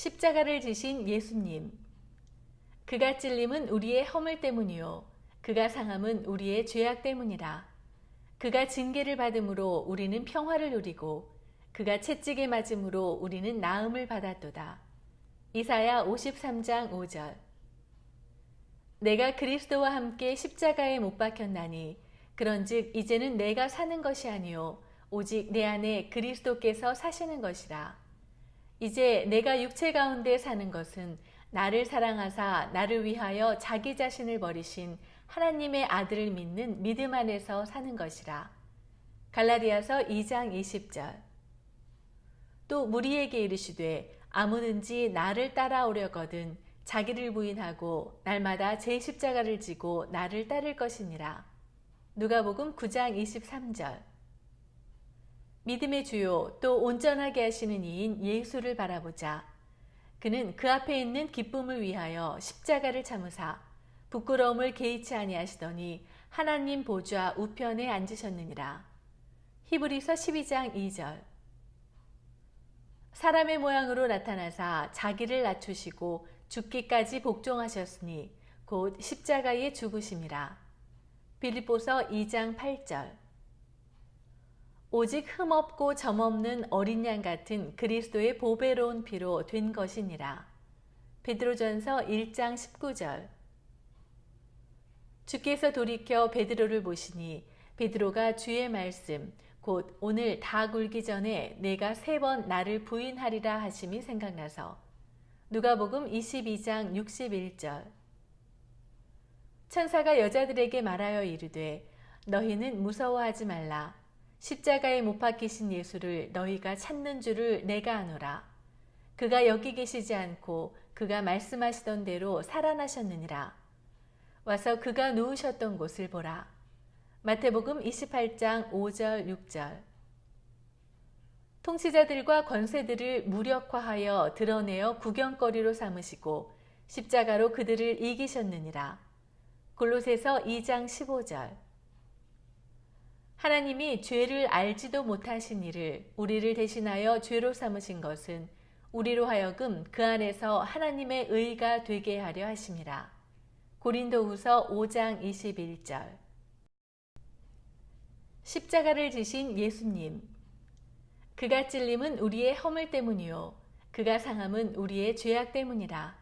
십자가를 지신 예수님. 그가 찔림은 우리의 허물 때문이요 그가 상함은 우리의 죄악 때문이라. 그가 징계를 받음으로 우리는 평화를 누리고 그가 채찍에 맞음으로 우리는 나음을 받았도다. 이사야 53장 5절. 내가 그리스도와 함께 십자가에 못 박혔나니 그런즉 이제는 내가 사는 것이 아니요 오직 내 안에 그리스도께서 사시는 것이라. 이제 내가 육체 가운데 사는 것은 나를 사랑하사 나를 위하여 자기 자신을 버리신 하나님의 아들을 믿는 믿음 안에서 사는 것이라. 갈라디아서 2장 20절. 또 무리에게 이르시되 아무든지 나를 따라오려거든 자기를 부인하고 날마다 제 십자가를 지고 나를 따를 것이니라. 누가복음 9장 23절. 믿음의 주요 또 온전하게 하시는 이인 예수를 바라보자. 그는 그 앞에 있는 기쁨을 위하여 십자가를 참으사 부끄러움을 개의치 아니하시더니 하나님 보좌 우편에 앉으셨느니라. 히브리서 12장 2절. 사람의 모양으로 나타나사 자기를 낮추시고 죽기까지 복종하셨으니 곧 십자가에 죽으심이라. 빌립보서 2장 8절. 오직 흠없고 점없는 어린 양 같은 그리스도의 보배로운 피로 된 것이니라. 베드로전서 1장 19절. 주께서 돌이켜 베드로를 보시니 베드로가 주의 말씀 곧 오늘 다 굴기 전에 내가 3번 나를 부인하리라 하심이 생각나서 누가복음 22장 61절. 천사가 여자들에게 말하여 이르되 너희는 무서워하지 말라. 십자가에 못 박히신 예수를 너희가 찾는 줄을 내가 아노라. 그가 여기 계시지 않고 그가 말씀하시던 대로 살아나셨느니라. 와서 그가 누우셨던 곳을 보라. 마태복음 28장 5절 6절. 통치자들과 권세들을 무력화하여 드러내어 구경거리로 삼으시고 십자가로 그들을 이기셨느니라. 골로새서 2장 15절. 하나님이 죄를 알지도 못하신 이를 우리를 대신하여 죄로 삼으신 것은 우리로 하여금 그 안에서 하나님의 의가 되게 하려 하심이라. 고린도후서 5장 21절. 십자가를 지신 예수님. 그가 찔림은 우리의 허물 때문이요 그가 상함은 우리의 죄악 때문이라.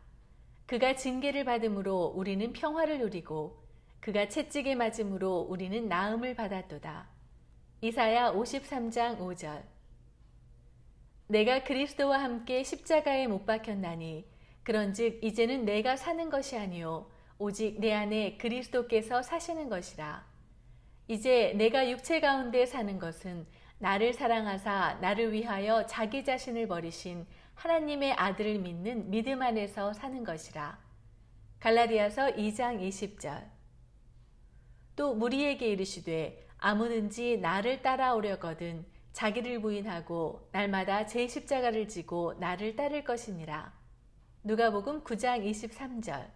그가 징계를 받음으로 우리는 평화를 누리고 그가 채찍에 맞음으로 우리는 나음을 받았도다. 이사야 53장 5절. 내가 그리스도와 함께 십자가에 못 박혔나니 그런즉 이제는 내가 사는 것이 아니요 오직 내 안에 그리스도께서 사시는 것이라. 이제 내가 육체 가운데 사는 것은 나를 사랑하사 나를 위하여 자기 자신을 버리신 하나님의 아들을 믿는 믿음 안에서 사는 것이라. 갈라디아서 2장 20절. 또 무리에게 이르시되 아무든지 나를 따라오려거든 자기를 부인하고 날마다 제 십자가를 지고 나를 따를 것이니라. 누가복음 9장 23절.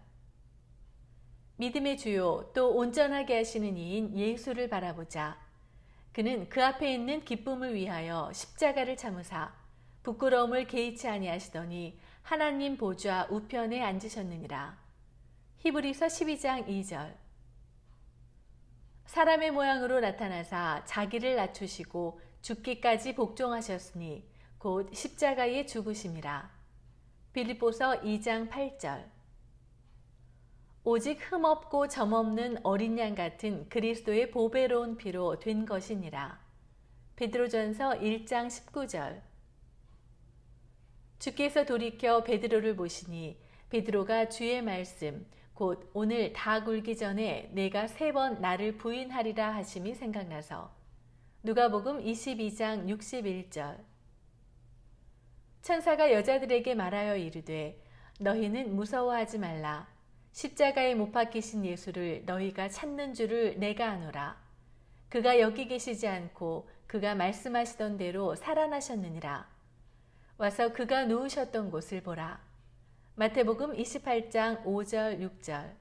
믿음의 주요 또 온전하게 하시는 이인 예수를 바라보자. 그는 그 앞에 있는 기쁨을 위하여 십자가를 참으사 부끄러움을 개의치 아니하시더니 하나님 보좌 우편에 앉으셨느니라. 히브리서 12장 2절. 사람의 모양으로 나타나사 자기를 낮추시고 죽기까지 복종하셨으니 곧 십자가에 죽으심이라. 빌립보서 2장 8절. 오직 흠없고 점없는 어린 양 같은 그리스도의 보배로운 피로 된 것이니라. 베드로전서 1장 19절. 주께서 돌이켜 베드로를 보시니 베드로가 주의 말씀 곧 오늘 다 굴기 전에 내가 3번 나를 부인하리라 하심이 생각나서 누가복음 22장 61절. 천사가 여자들에게 말하여 이르되 너희는 무서워하지 말라. 십자가에 못 박히신 예수를 너희가 찾는 줄을 내가 아노라. 그가 여기 계시지 않고 그가 말씀하시던 대로 살아나셨느니라. 와서 그가 누우셨던 곳을 보라. 마태복음 28장 5절 6절.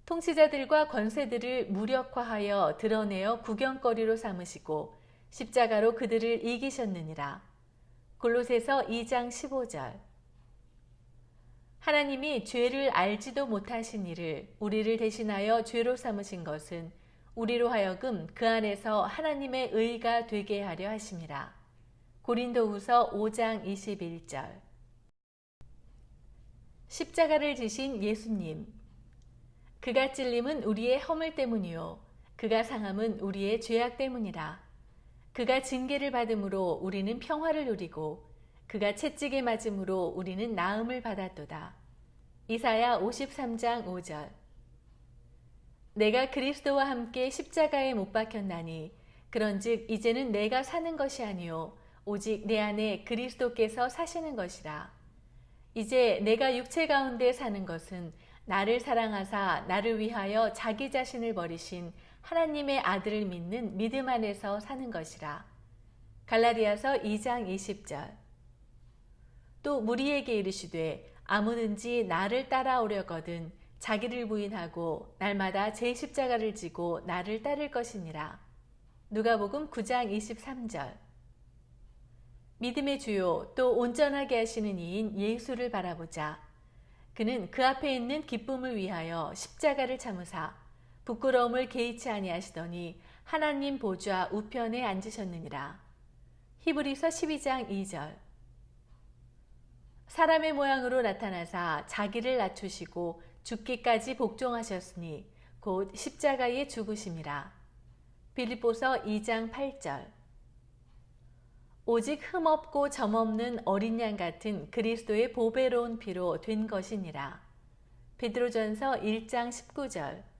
통치자들과 권세들을 무력화하여 드러내어 구경거리로 삼으시고 십자가로 그들을 이기셨느니라. 골로새서 2장 15절. 하나님이 죄를 알지도 못하신 이를 우리를 대신하여 죄로 삼으신 것은 우리로 하여금 그 안에서 하나님의 의가 되게 하려 하심이라. 고린도후서 5장 21절. 십자가를 지신 예수님. 그가 찔림은 우리의 허물 때문이요 그가 상함은 우리의 죄악 때문이라. 그가 징계를 받음으로 우리는 평화를 누리고 그가 채찍에 맞음으로 우리는 나음을 받았도다. 이사야 53장 5절. 내가 그리스도와 함께 십자가에 못 박혔나니 그런즉 이제는 내가 사는 것이 아니요 오직 내 안에 그리스도께서 사시는 것이라. 이제 내가 육체 가운데 사는 것은 나를 사랑하사 나를 위하여 자기 자신을 버리신 하나님의 아들을 믿는 믿음 안에서 사는 것이라. 갈라디아서 2장 20절. 또 무리에게 이르시되 아무든지 나를 따라오려거든 자기를 부인하고 날마다 제 십자가를 지고 나를 따를 것이니라. 누가복음 9장 23절. 믿음의 주요 또 온전하게 하시는 이인 예수를 바라보자. 그는 그 앞에 있는 기쁨을 위하여 십자가를 참으사 부끄러움을 개의치 아니하시더니 하나님 보좌 우편에 앉으셨느니라. 히브리서 12장 2절. 사람의 모양으로 나타나사 자기를 낮추시고 죽기까지 복종하셨으니 곧 십자가에 죽으심이라. 빌립보서 2장 8절. 오직 흠없고 점없는 어린 양 같은 그리스도의 보배로운 피로 된 것이니라. 베드로전서 1장 19절.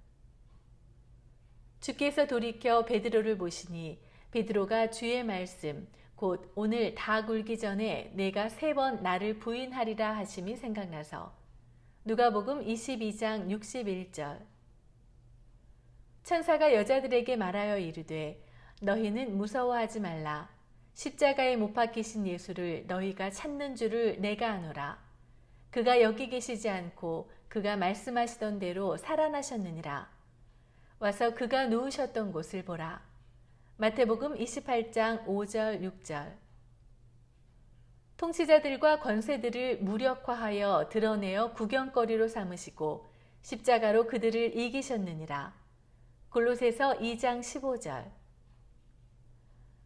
주께서 돌이켜 베드로를 보시니 베드로가 주의 말씀 곧 오늘 다 굴기 전에 내가 3번 나를 부인하리라 하심이 생각나서 누가복음 22장 61절. 천사가 여자들에게 말하여 이르되 너희는 무서워하지 말라. 십자가에 못 박히신 예수를 너희가 찾는 줄을 내가 아노라. 그가 여기 계시지 않고 그가 말씀하시던 대로 살아나셨느니라. 와서 그가 누우셨던 곳을 보라. 마태복음 28장 5절 6절. 통치자들과 권세들을 무력화하여 드러내어 구경거리로 삼으시고 십자가로 그들을 이기셨느니라. 골로새서 2장 15절.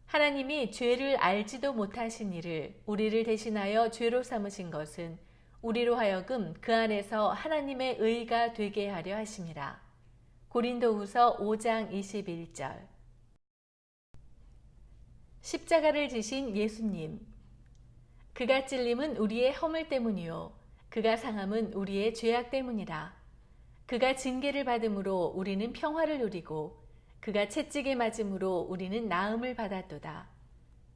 하나님이 죄를 알지도 못하신 이를 우리를 대신하여 죄로 삼으신 것은 우리로 하여금 그 안에서 하나님의 의가 되게 하려 하심이라. 고린도후서 5장 21절. 십자가를 지신 예수님. 그가 찔림은 우리의 허물 때문이요 그가 상함은 우리의 죄악 때문이라. 그가 징계를 받음으로 우리는 평화를 누리고 그가 채찍에 맞음으로 우리는 나음을 받았도다.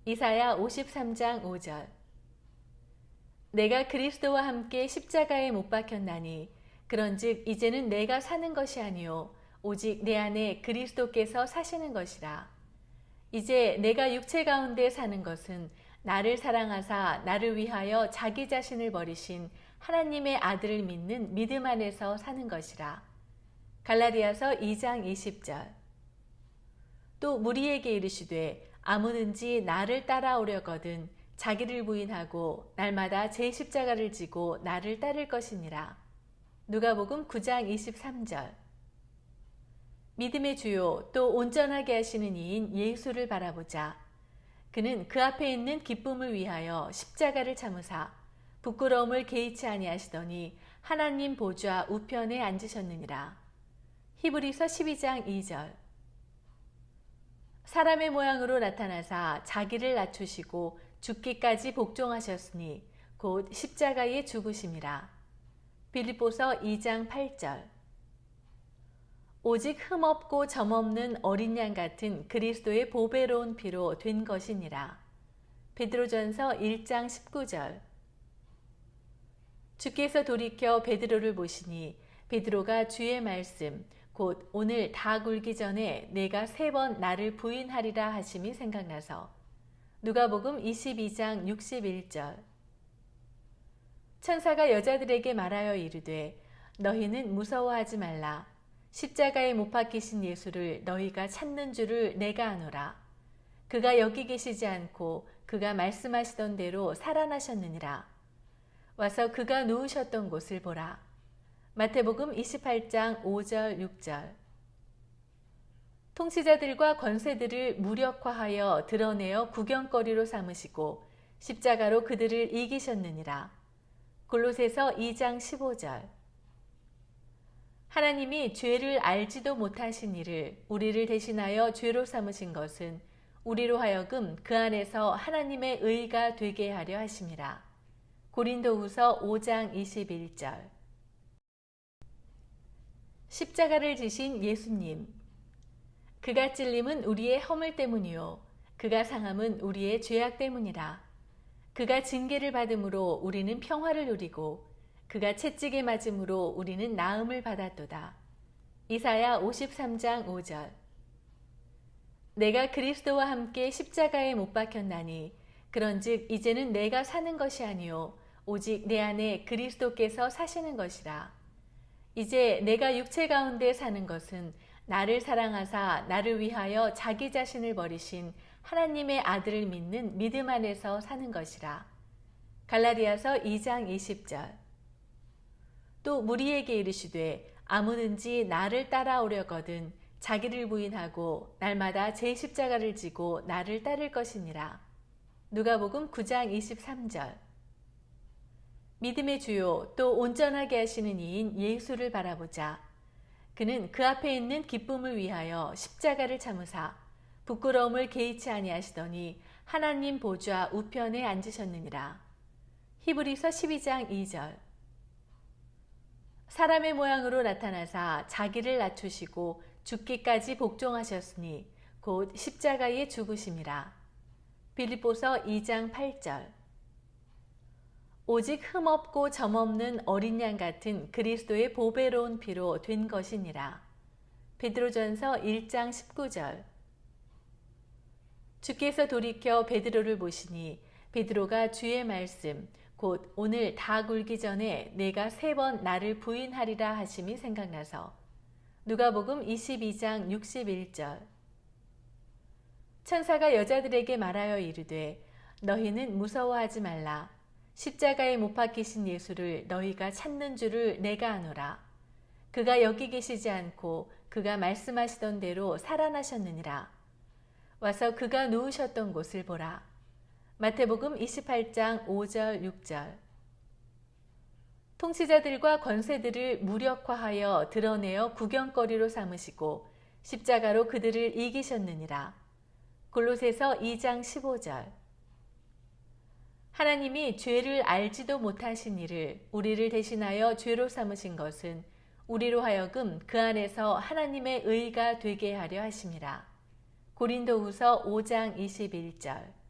이사야 53장 5절. 내가 그리스도와 함께 십자가에 못 박혔나니 그런즉 이제는 내가 사는 것이 아니요 오직 내 안에 그리스도께서 사시는 것이라. 이제 내가 육체 가운데 사는 것은 나를 사랑하사 나를 위하여 자기 자신을 버리신 하나님의 아들을 믿는 믿음 안에서 사는 것이라. 갈라디아서 2장 20절. 또 무리에게 이르시되 아무든지 나를 따라오려거든 자기를 부인하고 날마다 제 십자가를 지고 나를 따를 것이니라. 누가복음 9장 23절. 믿음의 주요 또 온전하게 하시는 이인 예수를 바라보자. 그는 그 앞에 있는 기쁨을 위하여 십자가를 참으사 부끄러움을 개의치 아니하시더니 하나님 보좌 우편에 앉으셨느니라. 히브리서 12장 2절. 사람의 모양으로 나타나사 자기를 낮추시고 죽기까지 복종하셨으니 곧 십자가에 죽으심이라. 빌립보서 2장 8절. 오직 흠없고 점없는 어린 양 같은 그리스도의 보배로운 피로 된 것이니라. 베드로전서 1장 19절. 주께서 돌이켜 베드로를 보시니 베드로가 주의 말씀 곧 오늘 다 굴기 전에 내가 3번 나를 부인하리라 하심이 생각나서 누가복음 22장 61절. 천사가 여자들에게 말하여 이르되 너희는 무서워하지 말라. 십자가에 못 박히신 예수를 너희가 찾는 줄을 내가 아노라. 그가 여기 계시지 않고 그가 말씀하시던 대로 살아나셨느니라. 와서 그가 누우셨던 곳을 보라. 마태복음 28장 5절 6절. 통치자들과 권세들을 무력화하여 드러내어 구경거리로 삼으시고 십자가로 그들을 이기셨느니라. 골로새서 2장 15절. 하나님이 죄를 알지도 못하신 이를 우리를 대신하여 죄로 삼으신 것은 우리로 하여금 그 안에서 하나님의 의가 되게 하려 하심이라. 고린도후서 5장 21절. 십자가를 지신 예수님. 그가 찔림은 우리의 허물 때문이요 그가 상함은 우리의 죄악 때문이라. 그가 징계를 받음으로 우리는 평화를 누리고 그가 채찍에 맞음으로 우리는 나음을 받았도다. 이사야 53장 5절. 내가 그리스도와 함께 십자가에 못 박혔나니 그런즉 이제는 내가 사는 것이 아니요 오직 내 안에 그리스도께서 사시는 것이라. 이제 내가 육체 가운데 사는 것은 나를 사랑하사 나를 위하여 자기 자신을 버리신 하나님의 아들을 믿는 믿음 안에서 사는 것이라. 갈라디아서 2장 20절. 또 무리에게 이르시되 아무든지 나를 따라오려거든 자기를 부인하고 날마다 제 십자가를 지고 나를 따를 것이니라. 누가복음 9장 23절. 믿음의 주요 또 온전하게 하시는 이인 예수를 바라보자. 그는 그 앞에 있는 기쁨을 위하여 십자가를 참으사 부끄러움을 개의치 아니하시더니 하나님 보좌 우편에 앉으셨느니라. 히브리서 12장 2절. 사람의 모양으로 나타나사 자기를 낮추시고 죽기까지 복종하셨으니 곧 십자가에 죽으심이라. 빌립보서 2장 8절. 오직 흠없고 점없는 어린 양 같은 그리스도의 보배로운 피로 된 것이니라. 베드로전서 1장 19절. 주께서 돌이켜 베드로를 보시니 베드로가 주의 말씀 곧 오늘 다 굴기 전에 내가 3번 나를 부인하리라 하심이 생각나서 누가복음 22장 61절. 천사가 여자들에게 말하여 이르되 너희는 무서워하지 말라. 십자가에 못 박히신 예수를 너희가 찾는 줄을 내가 아노라. 그가 여기 계시지 않고 그가 말씀하시던 대로 살아나셨느니라. 와서 그가 누우셨던 곳을 보라. 마태복음 28장 5절 6절. 통치자들과 권세들을 무력화하여 드러내어 구경거리로 삼으시고 십자가로 그들을 이기셨느니라. 골로새서 2장 15절. 하나님이 죄를 알지도 못하신 이를 우리를 대신하여 죄로 삼으신 것은 우리로 하여금 그 안에서 하나님의 의가 되게 하려 하심이라. 고린도후서 5장 21절.